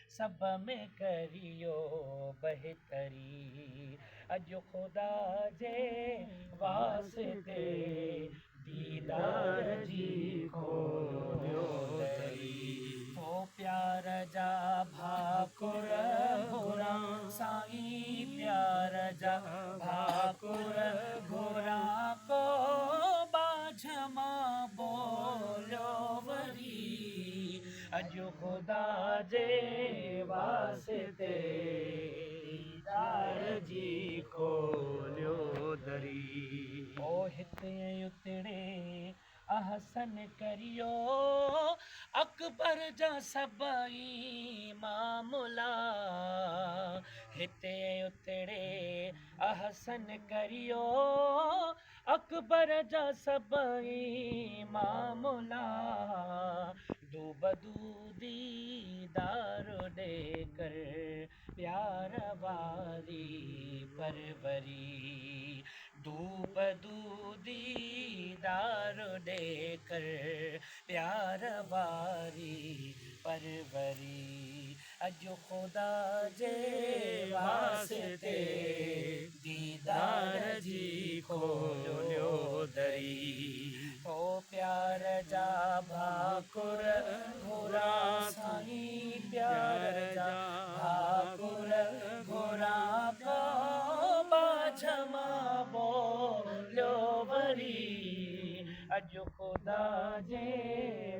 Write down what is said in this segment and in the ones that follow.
सब में करियो बहितरी। अॼु ख़ुदा जे वास्ते दीदार जी खोलियो दरी। ओ प्यार जा भाकुर घुरां साईं, प्यार जा भाकुर घुरां को बाझ मां बोलियो वरी। अॼु ख़ुदा जे वास्ते दीदार जी खोलियो दरी। ओ हिते उतड़े अहसन करियो अकबर जा सभई मामला। हिते उतड़े अहसन करियो अकबर जा सभई मामला। दूबदू दीदार ॾे कर प्यार वारी परवरी। दूबदू दीदार ॾे कर प्यार वारी परवरी। अॼु ख़ुदा जे वास्ते दीदार जी खोलियो दरी। ओ प्यार जा भाकुर घुरां साईं, प्यार जा भाकुर घुरां को बाझ मां बोलियो वरी। अॼु ख़ुदा जे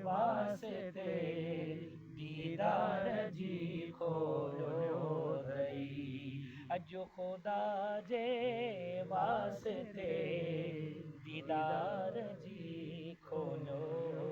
वास्ते दीदार जी खोलियो दरी। अॼु ख़ुदा जे वास्ते दीदार जी खोलियो